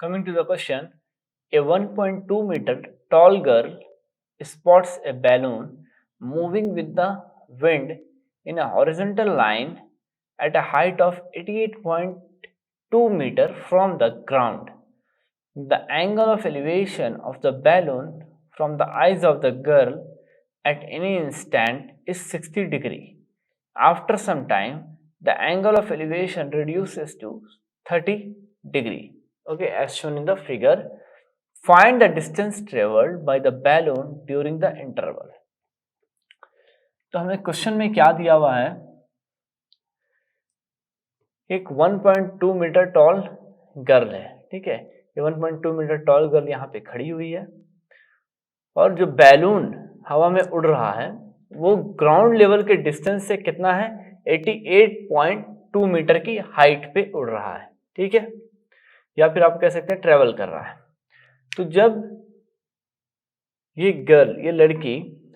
Coming to the question, a 1.2 meter tall girl spots a balloon moving with the wind in a horizontal line at a height of 88.2 meter from the ground. The angle of elevation of the balloon from the eyes of the girl at any instant is 60 degree. After some time, the angle of elevation reduces to 30 degree. Okay, as shown in the figure, find the distance traveled by the balloon during the interval. तो हमें question में क्या दिया हुआ है, एक 1.2 metre tall girl है, ठीक है, ये 1.2 मीटर टॉल गर्ल यहाँ पे खड़ी हुई है और जो बैलून हवा में उड़ रहा है वो ग्राउंड लेवल के डिस्टेंस से कितना है, 88.2 मीटर की हाइट पे उड़ रहा है, ठीक है, या फिर आप कह सकते हैं ट्रेवल कर रहा है। तो जब ये गर्ल, ये लड़की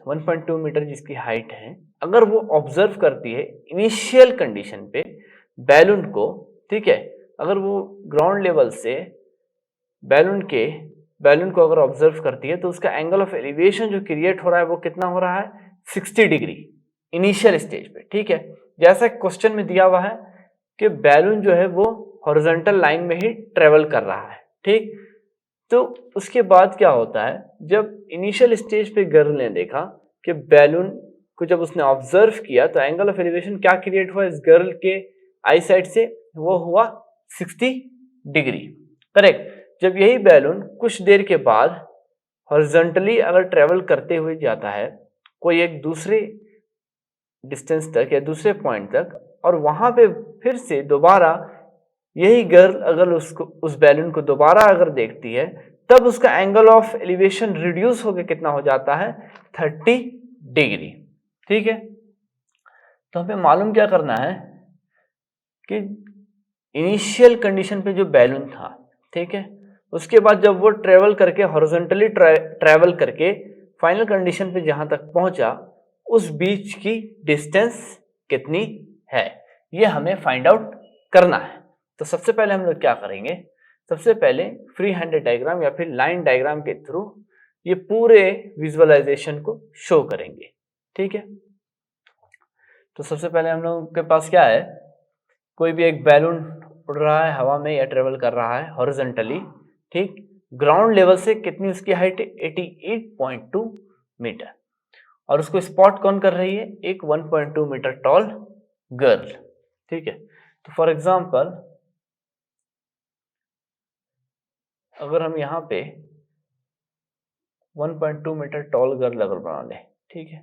1.2 मीटर जिसकी हाइट है, अगर वो ऑब्जर्व करती है इनिशियल कंडीशन पे बैलून को, ठीक है, अगर वो ग्राउंड लेवल से बैलून को अगर ऑब्जर्व करती है तो उसका एंगल ऑफ एलिवेशन जो क्रिएट हो रहा है वो कितना हो रहा है, 60 डिग्री इनिशियल स्टेज पे, ठीक है। जैसा क्वेश्चन में दिया हुआ है कि बैलून जो है वो हॉरिजॉन्टल लाइन में ही ट्रेवल कर रहा है, ठीक। तो उसके बाद क्या होता है, जब इनिशियल स्टेज पे गर्ल ने देखा कि बैलून को जब उसने ऑब्जर्व किया तो एंगल ऑफ एलिवेशन क्या क्रिएट हुआ इस गर्ल के आई साइड से, वो हुआ 60 डिग्री, करेक्ट। जब यही बैलून कुछ देर के बाद हॉरिजॉन्टली अगर ट्रेवल करते हुए जाता है कोई एक दूसरे डिस्टेंस तक या दूसरे पॉइंट तक, और वहां पे फिर से दोबारा यही गर्ल अगर उस बैलून को दोबारा अगर देखती है, तब उसका एंगल ऑफ एलिवेशन रिड्यूस होकर कितना हो जाता है, 30 डिग्री, ठीक है। तो हमें मालूम क्या करना है कि इनिशियल कंडीशन पे जो बैलून था, ठीक है, उसके बाद जब वो ट्रेवल करके हॉरिजॉन्टली ट्रेवल करके फाइनल कंडीशन पे जहां तक पहुंचा, उस बीच की डिस्टेंस कितनी है, ये हमें फाइंड आउट करना है। तो सबसे पहले हम लोग क्या करेंगे, सबसे पहले फ्री हैंड डायग्राम या फिर लाइन डायग्राम के थ्रू ये पूरे विजुअलाइजेशन को शो करेंगे, ठीक है। तो सबसे पहले हम लोग के पास क्या है, कोई भी एक बैलून उड़ रहा है हवा में या ट्रेवल कर रहा है हॉरिजॉन्टली, ठीक, ग्राउंड लेवल से कितनी उसकी हाइट है, 88.2 मीटर, और उसको स्पॉट कौन कर रही है, एक 1.2 मीटर टॉल गर्ल, ठीक है। तो फॉर एग्जांपल अगर हम यहाँ पे 1.2 मीटर टॉल गर्ल अगर बना ले, ठीक है,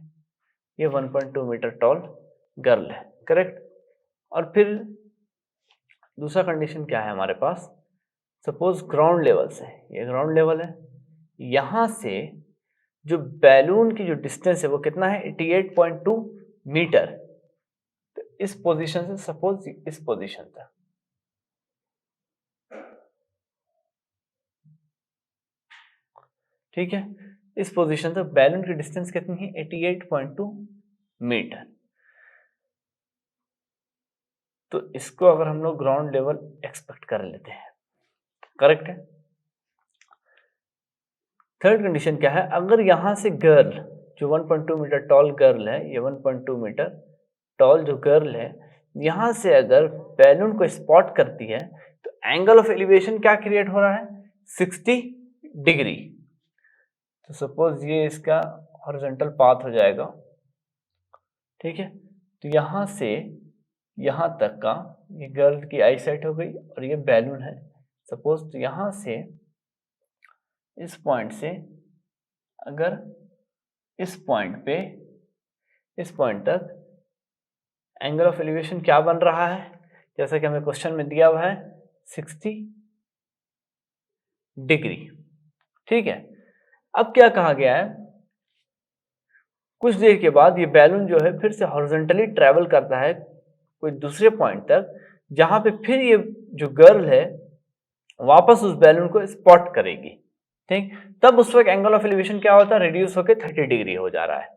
ये 1.2 मीटर टॉल गर्ल है, करेक्ट। और फिर दूसरा कंडीशन क्या है हमारे पास, सपोज ग्राउंड लेवल से, ये ग्राउंड लेवल है, यहां से जो बैलून की जो डिस्टेंस है वो कितना है, 88.2 मीटर। तो इस पोजीशन से सपोज इस पोजीशन तक, ठीक है, इस पोजीशन तक बैलून की डिस्टेंस कितनी है, 88.2 मीटर। तो इसको अगर हम लोग ग्राउंड लेवल एक्सपेक्ट कर लेते हैं, करेक्ट है। थर्ड कंडीशन क्या है, अगर यहां से गर्ल जो 1.2 मीटर टॉल गर्ल है, ये 1.2 मीटर टॉल जो गर्ल है, यहां से अगर बैलून को स्पॉट करती है तो एंगल ऑफ एलिवेशन क्या क्रिएट हो रहा है, 60 डिग्री। तो सपोज ये इसका हॉरिजॉन्टल पाथ हो जाएगा, ठीक है। तो यहां से यहां तक का ये गर्ल की आई साइट हो गई और ये बैलून है सपोज। तो यहां से इस पॉइंट से अगर इस पॉइंट पे इस पॉइंट तक एंगल ऑफ एलिवेशन क्या बन रहा है, जैसा कि हमें क्वेश्चन में दिया हुआ है, 60 डिग्री, ठीक है। अब क्या कहा गया है, कुछ देर के बाद ये बैलून जो है फिर से हॉरिजॉन्टली ट्रेवल करता है कोई दूसरे पॉइंट तक, जहां पे फिर ये जो गर्ल है वापस उस बैलून को स्पॉट करेगी, ठीक। तब उस वक्त एंगल ऑफ एलिवेशन क्या होता है, रिड्यूस होकर 30 डिग्री हो जा रहा है।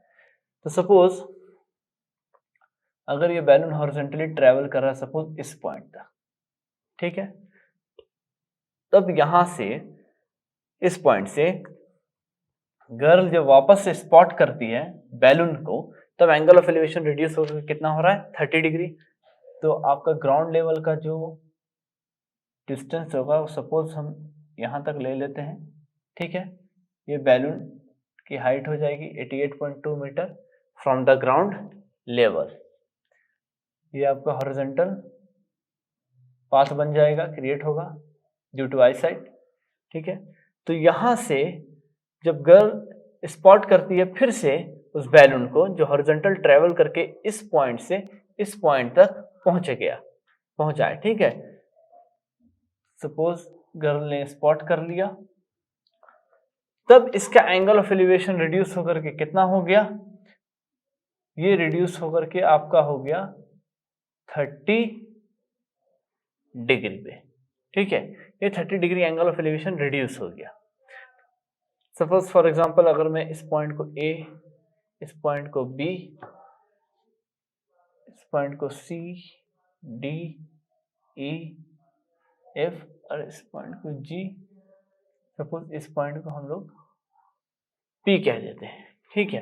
तो सपोज अगर ये बैलून हॉरिजॉन्टली ट्रेवल कर रहा है सपोज इस पॉइंट तक, ठीक है, तब यहां से इस पॉइंट से गर्ल जब वापस से स्पॉट करती है बैलून को, तब एंगल ऑफ एलिवेशन रिड्यूस होकर कितना हो रहा है 30 डिग्री। तो आपका ग्राउंड लेवल का जो डिस्टेंस होगा, सपोज हम यहां तक ले लेते हैं, ठीक है। ये बैलून की हाइट हो जाएगी 88.2 metre from the ground level. ये आपका हॉरिजॉन्टल पाथ बन जाएगा, क्रिएट होगा ड्यू टू आई साइट, ठीक है। तो यहां से जब गर्ल स्पॉट करती है फिर से उस बैलून को, जो हॉरिजॉन्टल ट्रेवल करके इस पॉइंट से इस पॉइंट तक पहुंचा है, ठीक है। सपोज गर्ल ने स्पॉट कर लिया, तब इसका एंगल ऑफ एलिवेशन रिड्यूस होकर के कितना हो गया, ये रिड्यूस होकर के आपका हो गया 30 डिग्री पे, ठीक है। ये 30 degree angle of elevation reduce हो गया। सपोज फॉर एग्जांपल अगर मैं इस पॉइंट को A, इस पॉइंट को B, इस पॉइंट को C, D, E, F और इस पॉइंट को G, सपोज इस पॉइंट को हम लोग P कह देते हैं, ठीक है।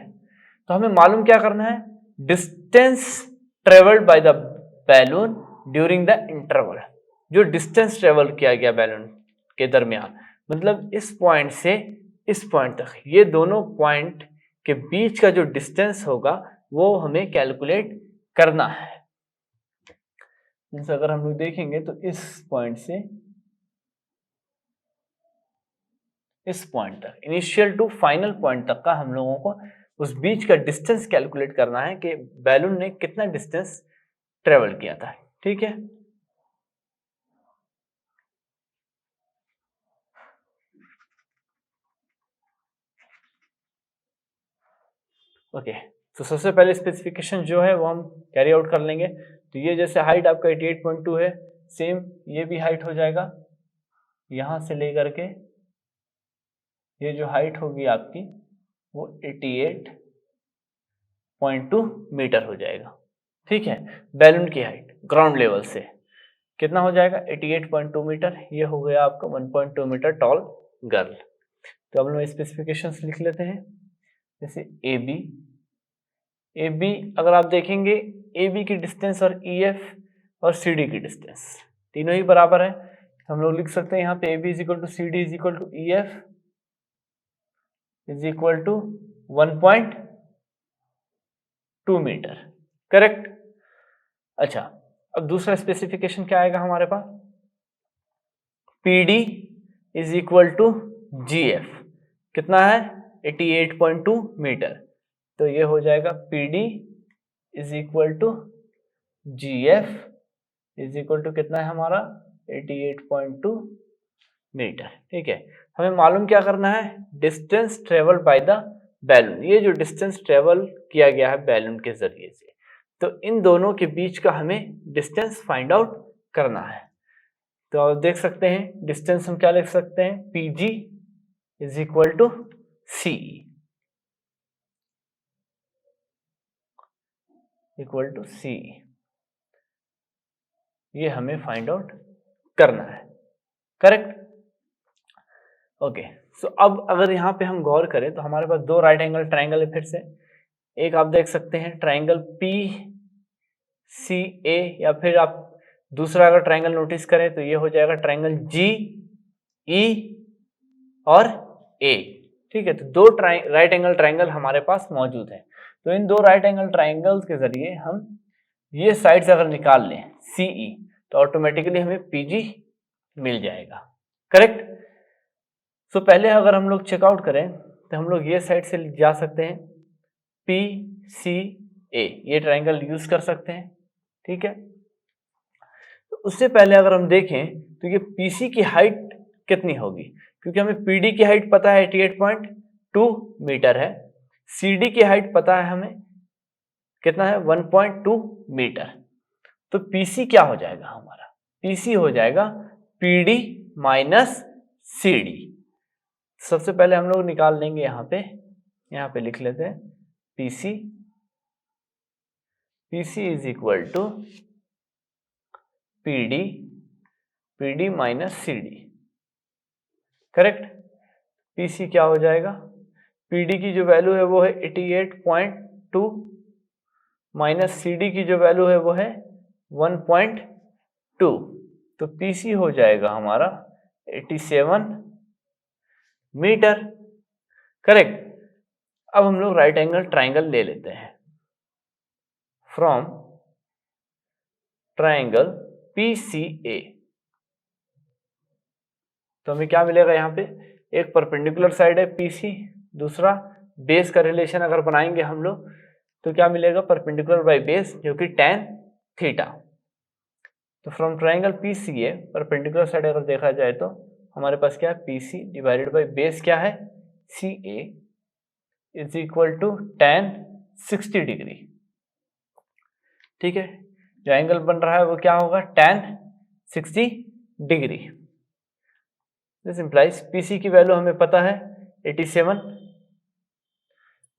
तो हमें मालूम क्या करना है, distance travelled by the balloon during the interval. जो डिस्टेंस ट्रेवल किया गया बैलून के दरमियान, मतलब इस पॉइंट से इस पॉइंट तक, ये दोनों पॉइंट के बीच का जो डिस्टेंस होगा वो हमें कैलकुलेट करना है। जैसे अगर हम लोग देखेंगे तो इस पॉइंट से इस पॉइंट तक, इनिशियल टू फाइनल पॉइंट तक का हम लोगों को उस बीच का डिस्टेंस कैलकुलेट करना है कि बैलून ने कितना डिस्टेंस ट्रेवल किया था, ठीक है। ओके, तो सबसे पहले स्पेसिफिकेशन जो है वो हम कैरी आउट कर लेंगे। तो ये जैसे हाइट आपका 88.2 है, सेम ये भी हाइट हो जाएगा, यहां से लेकर के ये जो हाइट होगी आपकी वो 88.2 मीटर हो जाएगा, ठीक है। बैलून की हाइट ग्राउंड लेवल से कितना हो जाएगा 88.2 मीटर। ये हो गया आपका 1.2 मीटर टॉल गर्ल। तो अब हम स्पेसिफिकेशंस लिख लेते हैं। जैसे ए बी अगर आप देखेंगे, ए बी की डिस्टेंस और ई एफ और सी डी की डिस्टेंस तीनों ही बराबर है। हम लोग लिख सकते हैं यहाँ पे A B is equal to C D is equal to E F is equal to 1.2 metre, correct. अच्छा, अब दूसरा स्पेसिफिकेशन क्या आएगा हमारे पास, P D is equal to G F, कितना है 88.2 मीटर। तो ये हो जाएगा P D is equal to G F is equal to कितना है हमारा 88.2 मीटर, ठीक है। हमें मालूम क्या करना है, distance travel by the balloon. ये जो डिस्टेंस ट्रेवल किया गया है बैलून के जरिए से, तो इन दोनों के बीच का हमें डिस्टेंस फाइंड आउट करना है। तो आप देख सकते हैं डिस्टेंस हम क्या लिख सकते हैं, P G is equal to C equal to C, ये हमें फाइंड आउट करना है, करेक्ट। ओके, सो अब अगर यहाँ पे हम गौर करें तो हमारे पास दो राइट एंगल ट्राइंगल है फिर से। एक आप देख सकते हैं ट्राइंगल पी सी ए, या फिर आप दूसरा अगर ट्राइंगल नोटिस करें तो ये हो जाएगा ट्राइंगल जी ई और ए, ठीक है। तो दो राइट एंगल ट्राइंगल हमारे पास मौजूद है। तो इन दो राइट एंगल ट्राइंगल्स के जरिए हम ये साइड्स अगर निकाल लें सी ई, तो ऑटोमेटिकली हमें पीजी मिल जाएगा, करेक्ट। सो पहले अगर हम लोग चेकआउट करें तो हम लोग ये साइड से जा सकते हैं, पी सी ए, ये ट्राइंगल यूज कर सकते हैं, ठीक है। तो उससे पहले अगर हम देखें तो ये पीसी की हाइट कितनी होगी, क्योंकि हमें पीडी की हाइट पता है 88.2 मीटर है, सीडी की हाइट पता है हमें कितना है 1.2 मीटर। तो पीसी क्या हो जाएगा हमारा, पीसी हो जाएगा पीडी माइनस सीडी। सबसे पहले हम लोग निकाल लेंगे, यहाँ पे लिख लेते हैं PC, PC is equal to PD, PD minus CD. Correct. PC क्या हो जाएगा, पीडी की जो वैल्यू है वो है 88.2 माइनस सीडी की जो वैल्यू है वो है 1.2, तो पीसी हो जाएगा हमारा 87 मीटर। करेक्ट। अब हम लोग राइट एंगल ट्राइंगल ले लेते हैं। फ्रॉम ट्राइंगल PCA, तो हमें क्या मिलेगा, यहाँ पे एक परपेंडिकुलर साइड है PC, दूसरा बेस का रिलेशन अगर बनाएंगे हम लोग तो क्या मिलेगा, परपेंडिकुलर बाय बेस जो कि tan थीटा। तो from triangle PCA perpendicular side अगर देखा जाए तो हमारे पास क्या है, PC डिवाइडेड बाय बेस क्या है, CA is equal to tan 60 degree. ठीक है, जो एंगल बन रहा है वो क्या होगा, tan 60 degree. This implies PC की वैल्यू हमें पता है 87,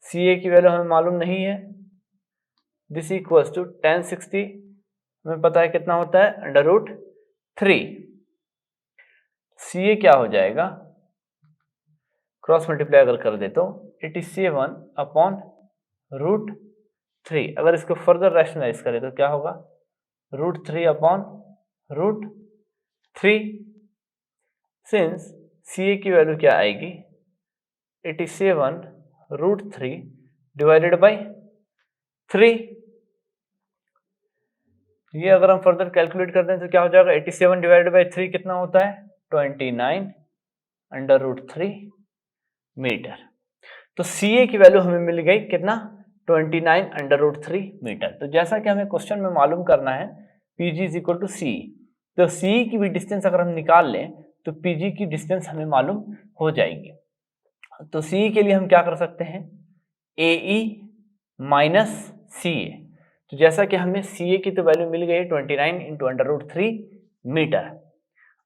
CA की वैल्यू हमें मालूम नहीं है। दिस इक्वल्स टू tan 60 हमें पता है कितना होता है, √3। CA क्या हो जाएगा, क्रॉस मल्टीप्लाई अगर कर दे तो 87 अपॉन √3। अगर इसको फर्दर रैशनलाइज करें तो क्या होगा, √3 अपॉन √3। सिंस CA की वैल्यू क्या आएगी, 87 √3 डिवाइडेड बाई 3। ये अगर हम फर्दर कैलकुलेट करते हैं तो क्या हो जाएगा, 87 डिवाइडेड बाई 3 कितना होता है, 29 √3 मीटर। तो CA की वैल्यू हमें मिल गई कितना, 29 √3 मीटर। तो जैसा कि हमें क्वेश्चन में मालूम करना है PG is equal to CE, तो CE की भी डिस्टेंस अगर हम निकाल लें तो PG की डिस्टेंस हमें मालूम हो जाएगी। तो CE के लिए हम क्या कर सकते हैं, AE माइनस CA। तो जैसा कि हमें CA की तो वैल्यू मिल गई 29 इंटू √3 मीटर।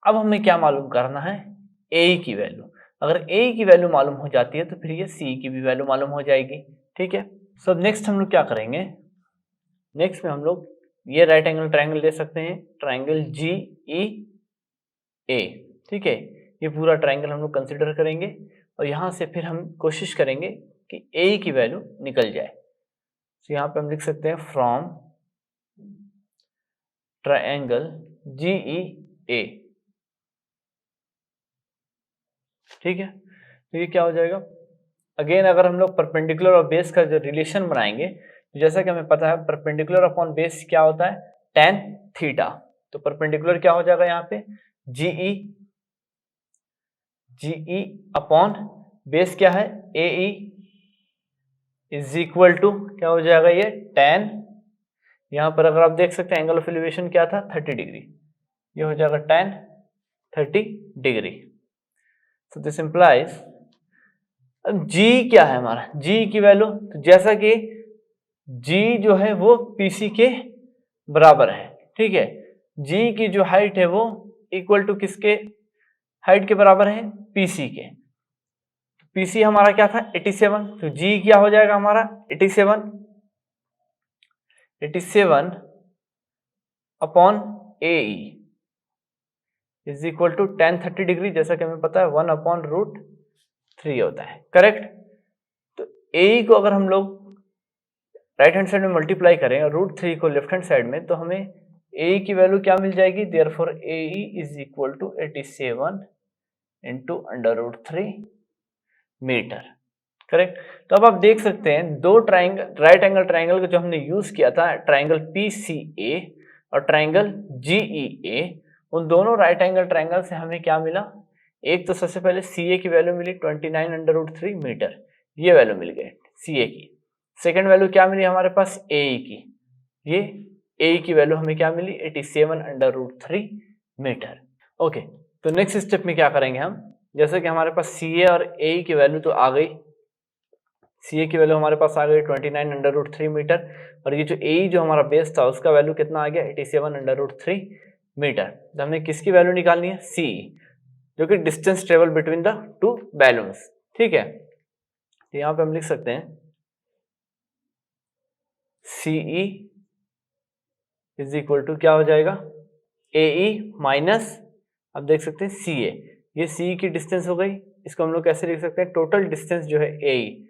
अब हमें क्या मालूम करना है, AE की वैल्यू। अगर AE की वैल्यू मालूम हो जाती है तो फिर ये CE की भी वैल्यू मालूम हो जाएगी। ठीक है, सो नेक्स्ट हम लोग क्या करेंगे, नेक्स्ट में हम लोग ये राइट एंगल ट्राइंगल ले सकते हैं, ट्राइंगल GEA। ठीक है, ये पूरा ट्राइंगल हम लोग कंसिडर करेंगे और यहाँ से फिर हम कोशिश करेंगे कि AE की वैल्यू निकल जाए। तो यहाँ पे हम लिख सकते हैं फ्रॉम ट्राइंगल GEA। ठीक है, तो ये क्या हो जाएगा, अगेन अगर हम लोग परपेंडिकुलर और बेस का जो रिलेशन बनाएंगे, तो जैसा कि हमें पता है परपेंडिकुलर अपॉन बेस क्या होता है, tan थीटा। तो परपेंडिकुलर क्या हो जाएगा यहाँ पे, GE अपॉन बेस क्या है, AE इज इक्वल टू क्या हो जाएगा, ये tan, यहाँ पर अगर आप देख सकते हैं एंगल ऑफ एलिवेशन क्या था, 30 डिग्री, ये हो जाएगा tan 30 degree. So this implies, अब G क्या है हमारा, G की वैल्यू, तो जैसा कि G जो है वो PC के बराबर है। ठीक है, G की जो हाइट है वो इक्वल टू किसके हाइट के बराबर है, PC के। PC हमारा क्या था 87, तो G क्या हो जाएगा हमारा 87 upon AE is equal to tan 30 degree, जैसा कि हमें पता है 1 अपॉन √3 होता है। करेक्ट। तो AE को अगर हम लोग राइट हैंड साइड में मल्टीप्लाई करें और √3 को लेफ्ट हैंड साइड में, तो हमें AE की वैल्यू क्या मिल जाएगी, therefore AE is equal to 87 into √3 metre. Correct. तो अब आप देख सकते हैं दो ट्राइंगल, राइट एंगल ट्राइंगल का जो हमने यूज किया था, ट्राइंगल PCA और ट्राइंगल GEA, उन दोनों राइट एंगल ट्राइंगल से हमें क्या मिला, एक तो सबसे पहले CA की वैल्यू मिली 29 √3 मीटर, ये वैल्यू मिल गई CA की। सेकेंड वैल्यू क्या मिली हमारे पास, AE की, ये AE की वैल्यू हमें क्या मिली 87 √3 मीटर। ओके, तो नेक्स्ट स्टेप में क्या करेंगे हम, जैसे कि हमारे पास CA और AE की वैल्यू तो आ गई, CA की वैल्यू हमारे पास आ गई 29 √3 मीटर, और ये जो AE जो हमारा बेस था उसका वैल्यू कितना आ गया 87 √3 मीटर। तो हमें किसकी वैल्यू निकालनी है, CE, जो कि distance travel between the two balloons. ठीक है, तो यहाँ पे हम लिख सकते हैं CE इज इक्वल टू क्या हो जाएगा, AE माइनस, अब देख सकते हैं CA, ये सी की डिस्टेंस हो गई, इसको हम लोग कैसे लिख सकते हैं, टोटल डिस्टेंस जो है ए,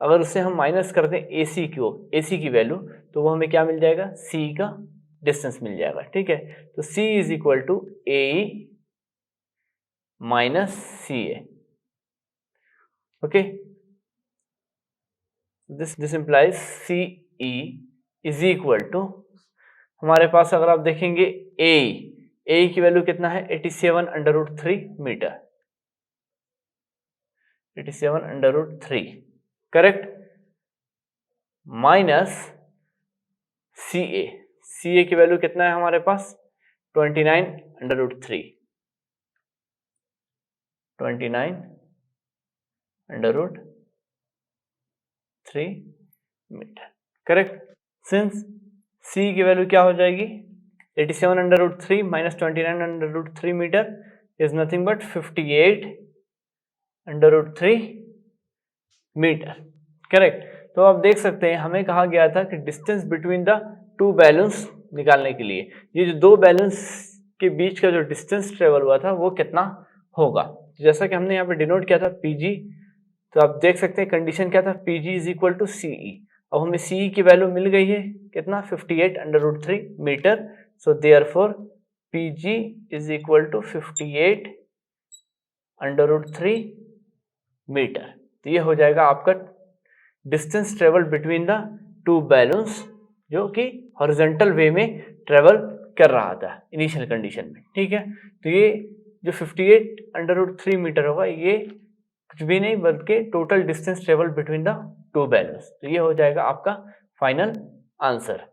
अगर उससे हम माइनस कर दें ए सी की वैल्यू, तो वो हमें क्या मिल जाएगा, सी का डिस्टेंस मिल जाएगा। ठीक है, तो C is equal to A minus C A. Okay, this implies C E is equal to, हमारे पास अगर आप देखेंगे ए की वैल्यू कितना है, 87√3 metre, 87√3 correct, minus C A की वैल्यू कितना है हमारे पास, 29√3 मीटर करेक्ट। सिंस सी की वैल्यू क्या हो जाएगी, 87√3 minus 29√3 metre is nothing but 58√3 metre correct. तो आप देख सकते हैं हमें कहा गया था कि distance between the two balloons निकालने के लिए ये जो दो बैलून्स के बीच का जो डिस्टेंस ट्रेवल हुआ था वो कितना होगा, जैसा कि हमने यहाँ पे डिनोट किया था पीजी, तो आप देख सकते हैं कंडीशन क्या था, PG is equal to CE. अब हमें सीई की वैल्यू मिल गई है कितना, 58√3 metre, so therefore PG is equal to 58√3 metre. तो ये हो जाएगा आपका distance travel between the two balloons जो कि हॉरिजॉन्टल वे में ट्रेवल कर रहा था इनिशियल कंडीशन में। ठीक है, तो ये जो 58√3 मीटर होगा ये कुछ भी नहीं बल्कि total distance travel between the two balloons. तो ये हो जाएगा आपका फाइनल आंसर।